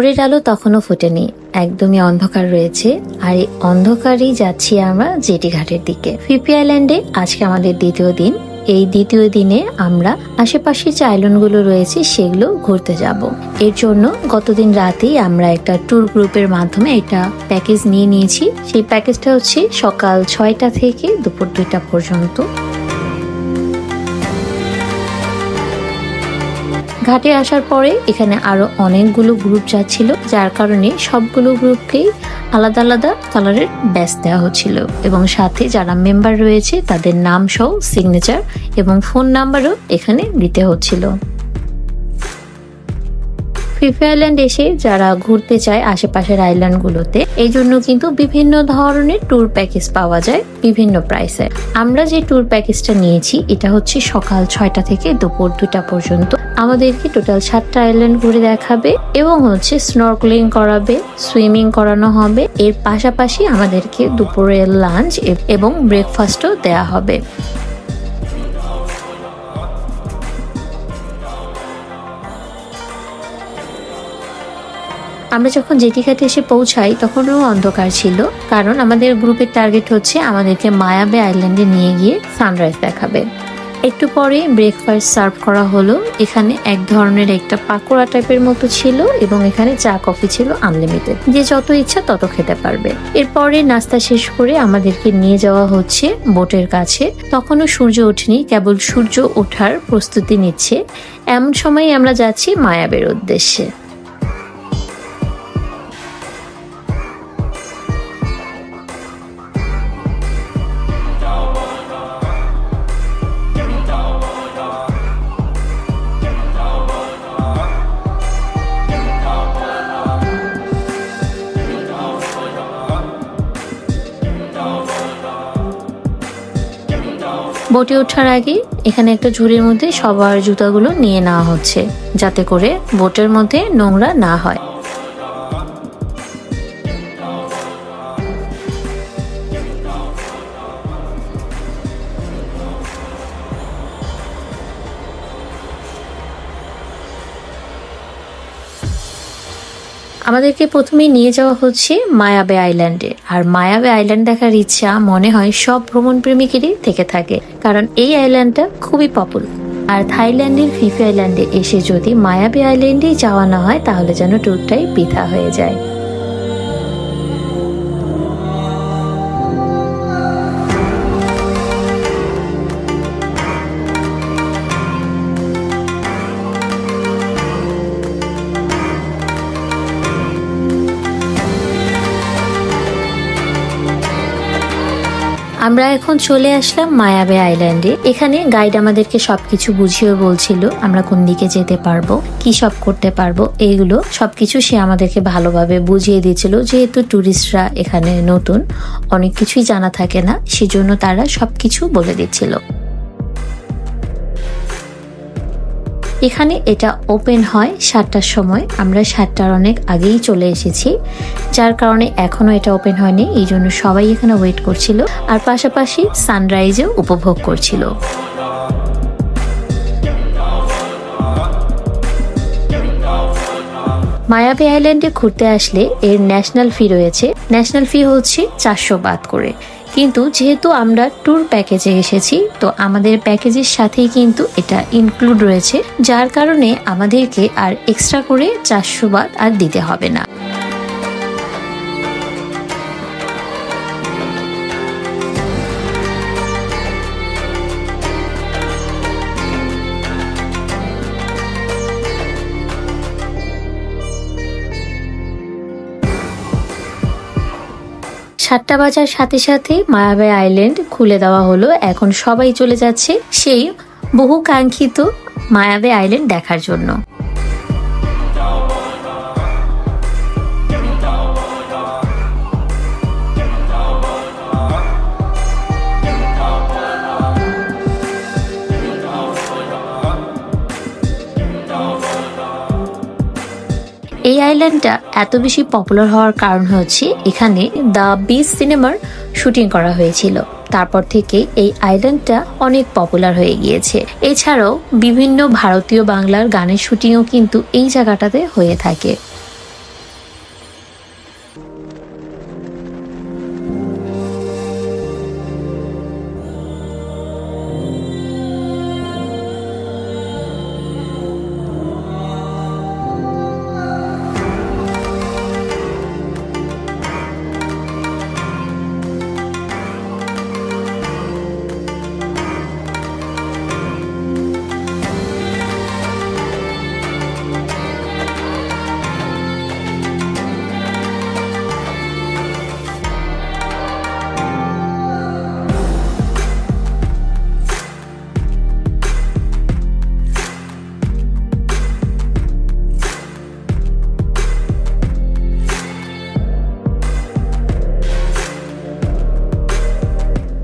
ভোরের আলো তখনও ফোটেনি, একদমই অন্ধকার রয়েছে। আর এই অন্ধকারেই যাচ্ছি আমরা জেটি ঘাটের দিকে। ফিফি আইল্যান্ডে আজকে আমাদের দ্বিতীয় দিন। এই দ্বিতীয় দিনে আমরা আশেপাশে যে আইল্যান্ডগুলো রয়েছে সেগুলো ঘুরতে যাব। এর জন্য গতদিন রাতেই আমরা একটা ট্যুর গ্রুপের মাধ্যমে একটা প্যাকেজ নিয়ে নিয়েছি। সেই প্যাকেজটা হচ্ছে সকাল 6টা থেকে দুপুর 2টা পর্যন্ত। ঘাটে আসার পরে এখানে আরো অনেকগুলো গ্রুপ যাচ্ছিল, যার কারণে সবগুলো গ্রুপকেই আলাদা আলাদা কালারের ব্যাজ দেওয়া হচ্ছিল এবং সাথে যারা মেম্বার রয়েছে তাদের নাম সহ সিগনেচার এবং ফোন নাম্বারও এখানে দিতে হচ্ছিল। ফিফি আইল্যান্ড এসে যারা ঘুরতে চায় আশেপাশের আইল্যান্ডগুলোতে, এই জন্য কিন্তু বিভিন্ন ধরনের ট্যুর প্যাকেজ পাওয়া যায় বিভিন্ন প্রাইসে। আমরা যে ট্যুর প্যাকেজটা নিয়েছি এটা হচ্ছে সকাল 6টা থেকে দুপুর 2টা পর্যন্ত। আমাদেরকে টোটাল 7টা আইল্যান্ড ঘুরে দেখাবে এবং হচ্ছে স্নর্কেলিং করাবে, সুইমিং করানো হবে। এর পাশাপাশি আমাদেরকে দুপুরের লাঞ্চ এবং ব্রেকফাস্টও দেয়া হবে। আমরা যখন জেটি ঘাটে এসে পৌঁছাই তখনও অন্ধকার ছিল, কারণ আমাদের গ্রুপের টার্গেট হচ্ছে আমাদেরকে মায়া বে আইল্যান্ডে নিয়ে গিয়ে সানরাইজ দেখাবে। একটু পরে ব্রেকফাস্ট সার্ভ করা হলো। এখানে এক ধরনের একটা পাকোড়া টাইপের মতো ছিল এবং এখানে চা কফি ছিল আনলিমিটেড, যে যত ইচ্ছা তত খেতে পারবে। এরপরে নাস্তা শেষ করে আমাদেরকে নিয়ে যাওয়া হচ্ছে বোটের কাছে। তখনও সূর্য ওঠেনি, কেবল সূর্য ওঠার প্রস্তুতি নিচ্ছে। এমন সময় আমরা যাচ্ছি মায়াবের উদ্দেশ্যে। বোটে ওঠার আগে এখানে একটা ঝুড়ির মধ্যে সবার জুতাগুলো নিয়ে নেওয়া হচ্ছে, যাতে করে বোটের মধ্যে নোংরা না হয়। আমাদেরকে প্রথমে নিয়ে যাওয়া হচ্ছে মায়া বে আইল্যান্ডে। আর মায়া বে আইল্যান্ড দেখার ইচ্ছা মনে হয় সব ভ্রমণ প্রেমিকেরই থেকে থাকে, কারণ এই আইল্যান্ডটা খুবই পপুলার। আর থাইল্যান্ডের ফিফি আইল্যান্ডে এসে যদি মায়া বে আইল্যান্ডেই যাওয়া না হয় তাহলে যেন ট্যুরটাই বৃথা হয়ে যায়। আমরা এখন চলে আসলাম মায়া বে আইল্যান্ডে। এখানে গাইড আমাদেরকে সবকিছু বুঝিয়ে বলছিল আমরা কোন দিকে যেতে পারবো, কি সব করতে পারবো, এইগুলো সবকিছু সে আমাদেরকে ভালোভাবে বুঝিয়ে দিয়েছিল। যেহেতু টুরিস্টরা এখানে নতুন, অনেক কিছুই জানা থাকে না, সেজন্য তারা সবকিছু বলে দিচ্ছিল। এখানে এটা ওপেন হয় 7টার সময়। আমরা 7টার অনেক আগেই চলে এসেছি, যার কারণে এখনো এটা ওপেন হয়নি। এই জন্য সবাই এখানে ওয়েট করছিল আর পাশাপাশি সানরাইজও উপভোগ করছিল। মায়া বে আইল্যান্ডে ঘুরতে আসলে এর ন্যাশনাল ফি রয়েছে। ন্যাশনাল ফি হচ্ছে 400 বাত করে। কিন্তু যেহেতু আমরা ট্যুর প্যাকেজে এসেছি, তো আমাদের প্যাকেজের সাথেই কিন্তু এটা ইনক্লুড রয়েছে, যার কারণে আমাদেরকে আর এক্সট্রা করে 400 বাত আর দিতে হবে না। সাতটা বাজার সাথে সাথে মায়া বে আইল্যান্ড খুলে দেওয়া হলো। এখন সবাই চলে যাচ্ছে সেই বহু কাঙ্ক্ষিত মায়া বে আইল্যান্ড দেখার জন্য। এই আইল্যান্ডটা এত বেশি পপুলার হওয়ার কারণ হচ্ছে এখানে দ্য বিচ সিনেমার শুটিং করা হয়েছিল। তারপর থেকে এই আইল্যান্ডটা অনেক পপুলার হয়ে গিয়েছে। এছাড়াও বিভিন্ন ভারতীয় বাংলার গানের শুটিংও কিন্তু এই জায়গাটাতে হয়ে থাকে।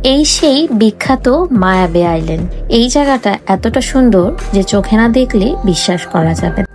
এই সেই বিখ্যাত মায়া বে আইল্যান্ড। এই জায়গাটা এতটা সুন্দর যে চোখে না দেখলে বিশ্বাস করা যাবে না।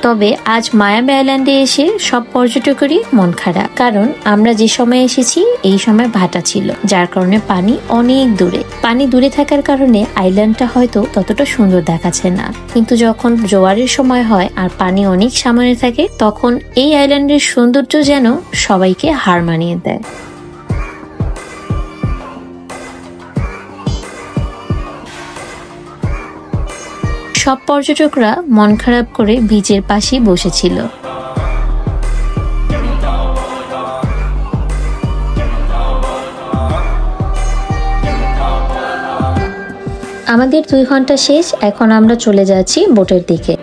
তবে আজ মায়া বে আইল্যান্ডে এসে সব পর্যটকেরই মন খারাপ, কারণ আমরা যে সময় এসেছি এই সময় ভাটা ছিল, যার কারণে পানি অনেক দূরে। পানি দূরে থাকার কারণে আইল্যান্ডটা হয়তো ততটা সুন্দর দেখাচ্ছে না, কিন্তু যখন জোয়ারের সময় হয় আর পানি অনেক সামনে থাকে তখন এই আইল্যান্ডের সৌন্দর্য যেন সবাইকে হার মানিয়ে দেয়। সব পর্যটকরা মন খারাপ করে বিচের পাশেই বসেছিল। আমাদের 2 ঘন্টা শেষ, এখন আমরা চলে যাচ্ছি বোটের দিকে।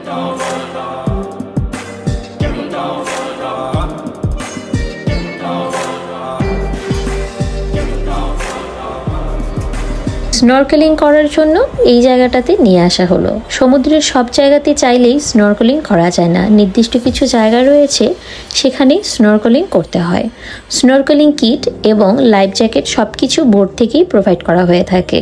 স্নরকেলিং করার জন্য এই জায়গাটাতে নিয়ে আসা হলো। সমুদ্রের সব জায়গাতে চাইলেই স্নরকেলিং করা যায় না, নির্দিষ্ট কিছু জায়গা রয়েছে সেখানে স্নরকেলিং করতে হয়। স্নরকেলিং কিট এবং লাইফ জ্যাকেট সবকিছু বোট থেকেই প্রোভাইড করা হয়ে থাকে।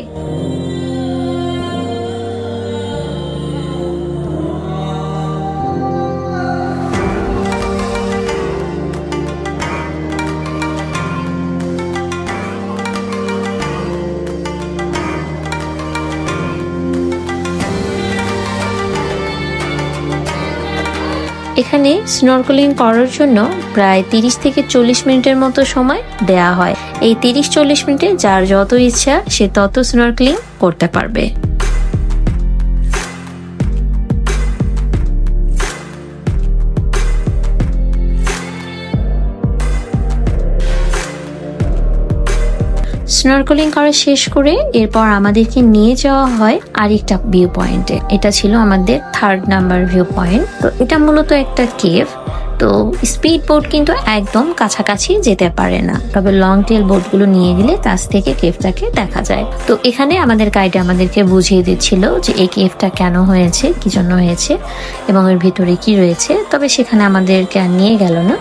এখানে স্নরকেলিং করার জন্য প্রায় 30 থেকে 40 মিনিটের মতো সময় দেয়া হয়। এই 30-40 মিনিটে যার যত ইচ্ছা সে তত স্নরকেলিং করতে পারবে। স্নরকেলিং করা শেষ করে এরপর আমাদেরকে নিয়ে যাওয়া হয় আরেকটা ভিউ পয়েন্টে। এটা ছিল আমাদের 3rd নাম্বার ভিউ পয়েন্ট। তো এটা মূলত একটা কেভ। তো স্পিড বোট কিন্তু একদম কাছাকাছি যেতে পারে না, তবে লং টেল বোটগুলো নিয়ে গেলে কাছ থেকে কেভটাকে দেখা যায়। তো এখানে আমাদের গাইড আমাদেরকে বুঝিয়ে দিচ্ছিল যে এই কেভটা কেন হয়েছে, কি জন্য হয়েছে এবং এর ভিতরে কি রয়েছে। তবে সেখানে আমাদেরকে আর নিয়ে গেল না।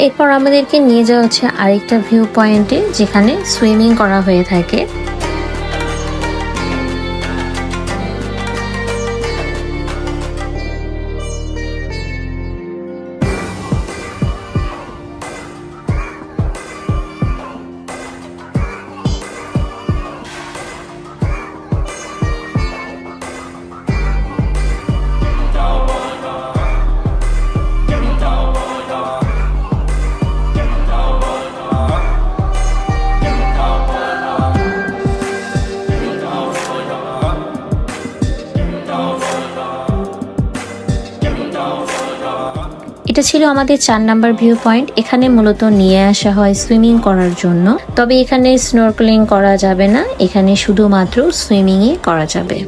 এরপর আমাদেরকে নিয়ে যাওয়া হচ্ছে আরেকটা ভিউ পয়েন্টে, যেখানে সুইমিং করা হয়ে থাকে। এটা ছিল আমাদের 4 নাম্বার ভিউ পয়েন্ট। এখানে মূলত নিয়ে আসা হয় সুইমিং করার জন্য, তবে এখানে স্নরকেলিং করা যাবে না, এখানে শুধুমাত্র সুইমিংই করা যাবে।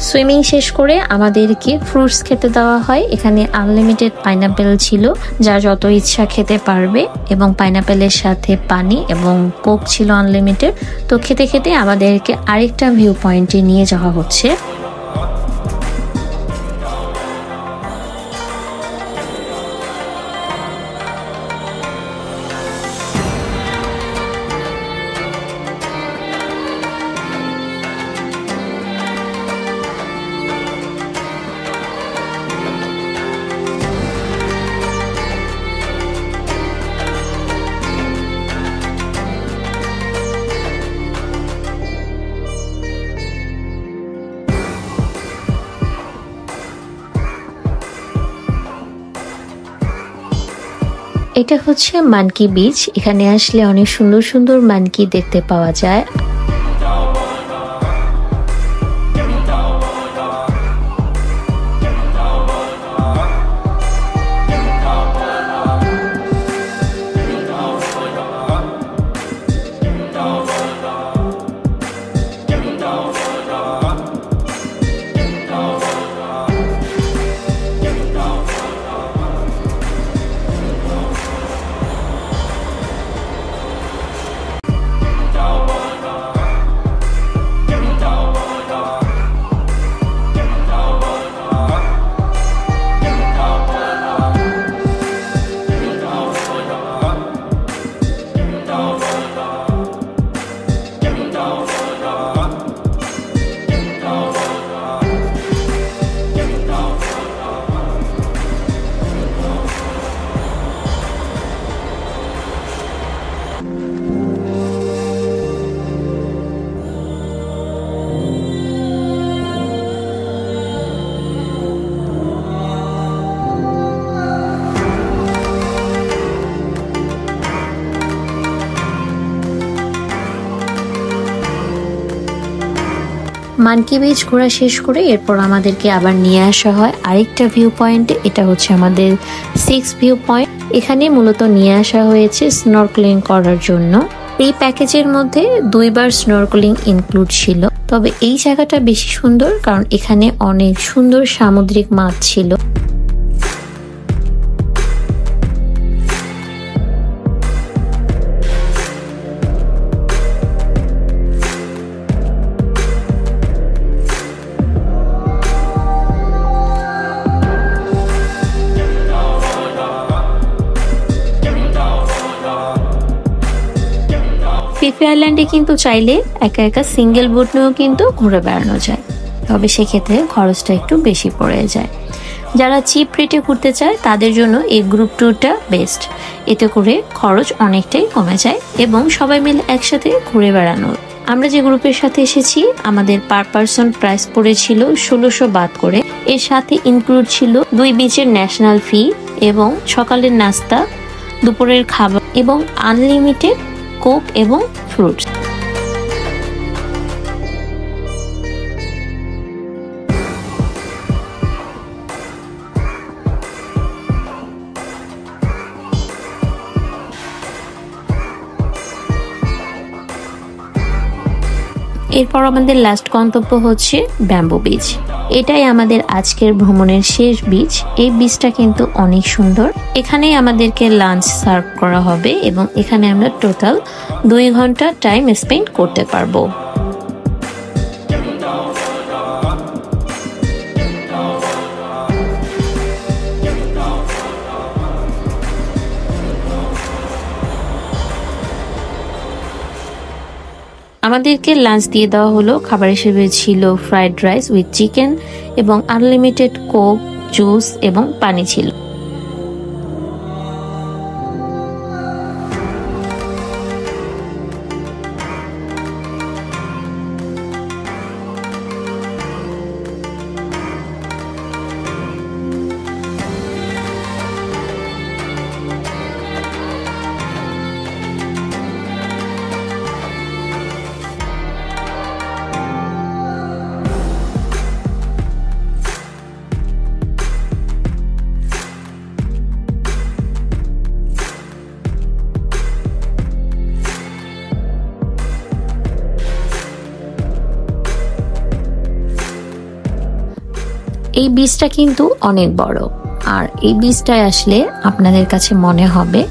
সুইমিং শেষ করে আমাদেরকে ফ্রুটস খেতে দেওয়া হয়। এখানে আনলিমিটেড পাইনাপেল ছিল, যার যত ইচ্ছা খেতে পারবে, এবং পাইনাপেলের সাথে পানি এবং কোক ছিল আনলিমিটেড। তো খেতে খেতে আমাদেরকে আরেকটা ভিউ পয়েন্টে নিয়ে যাওয়া হচ্ছে। এটা হচ্ছে মানকি বিচ। এখানে আসলে অনেক সুন্দর সুন্দর মানকি দেখতে পাওয়া যায়। মানকি বিচ ঘোরা শেষ করে এরপর আমাদেরকে আবার নিয়ে আসা হয় আরেকটা ভিউ পয়েন্টে। এটা হচ্ছে আমাদের 6 ভিউ পয়েন্ট। এখানে মূলত নিয়ে আসা হয়েছে স্নরকেলিং করার জন্য। এই প্যাকেজের মধ্যে 2 বার স্নরকেলিং ইনক্লুড ছিল। তবে এই জায়গাটা বেশি সুন্দর কারণ এখানে অনেক সুন্দর সামুদ্রিক মাছ ছিল। ফিফি আইল্যান্ডে কিন্তু চাইলে একা একা সিঙ্গেল বোট নিয়েও কিন্তু ঘুরে বেড়ানো যায়, তবে সেক্ষেত্রে খরচটা একটু বেশি পড়ে যায়। যারা চিপ রেটে ঘুরতে চায় তাদের জন্য এই গ্রুপ ট্যুরটা বেস্ট। এতে করে খরচ অনেকটাই কমে যায় এবং সবাই মিলে একসাথে ঘুরে বেড়ানো। আমরা যে গ্রুপের সাথে এসেছি আমাদের পার পারসন প্রাইস পড়েছিল 1600 বাদ করে। এর সাথে ইনক্লুড ছিল 2 বিচের ন্যাশনাল ফি এবং সকালের নাস্তা, দুপুরের খাবার এবং আনলিমিটেড কোক এবং ফ্রুটস। এরপর আমাদের লাস্ট গন্তব্য হচ্ছে ব্যাম্বু বিচ। এটাই আমাদের আজকের ভ্রমণের শেষ বিচ। এই বিচটা কিন্তু অনেক সুন্দর। এখানেই আমাদেরকে লাঞ্চ সার্ভ করা হবে এবং এখানে আমরা টোটাল 2 ঘন্টা টাইম স্পেন্ড করতে পারবো। আমাদেরকে লাঞ্চ দিয়ে দেওয়া হলো। খাবার হিসেবে ছিল ফ্রাইড রাইস উইথ চিকেন এবং আনলিমিটেড কোক, জুস এবং পানি ছিল। এই বীজটা কিন্তু অনেক বড়, আর এই বীজটায় আসলে আপনাদের কাছে মনে হবে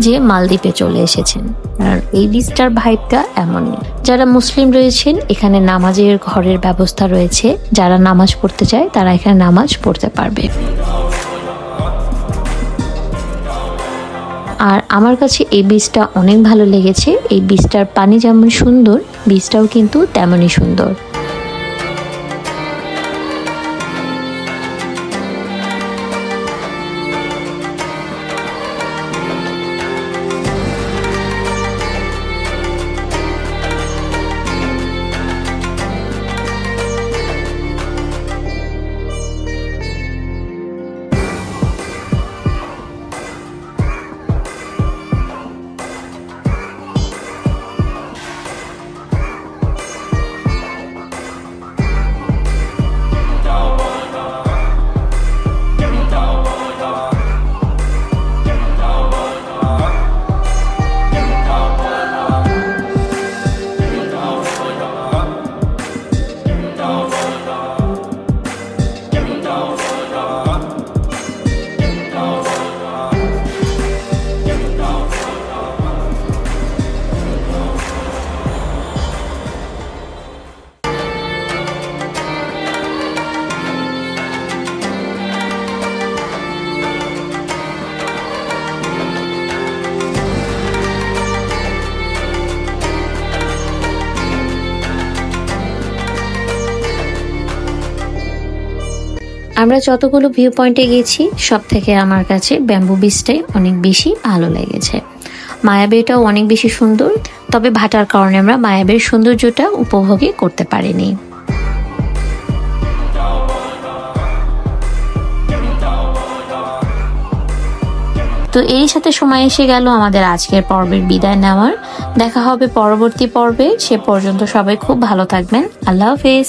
যে মালদ্বীপে চলে এসেছেন। আর এই বীজটার ভাইবটা এমনই। যারা মুসলিম রয়েছেন এখানে নামাজের ঘরের ব্যবস্থা রয়েছে। যারা নামাজ পড়তে চায় তারা এখানে নামাজ পড়তে পারবে। আর আমার কাছে এই বীজটা অনেক ভালো লেগেছে। এই বীজটার পানি যেমন সুন্দর, বীজটাও কিন্তু তেমনই সুন্দর। আমরা যতগুলো ভিউ পয়েন্টে গেছি সব থেকে আমার কাছে ব্যাম্বু বিচটাই অনেক বেশি ভালো লেগেছে। মায়াবেটাও অনেক বেশি সুন্দর, তবে ভাটার কারণে আমরা মায়াবের সৌন্দর্যটা উপভোগই করতে পারিনি। তো এরই সাথে সময় এসে গেল আমাদের আজকের পর্বের বিদায় নেওয়ার। দেখা হবে পরবর্তী পর্বে, সে পর্যন্ত সবাই খুব ভালো থাকবেন। আল্লাহ হাফেজ।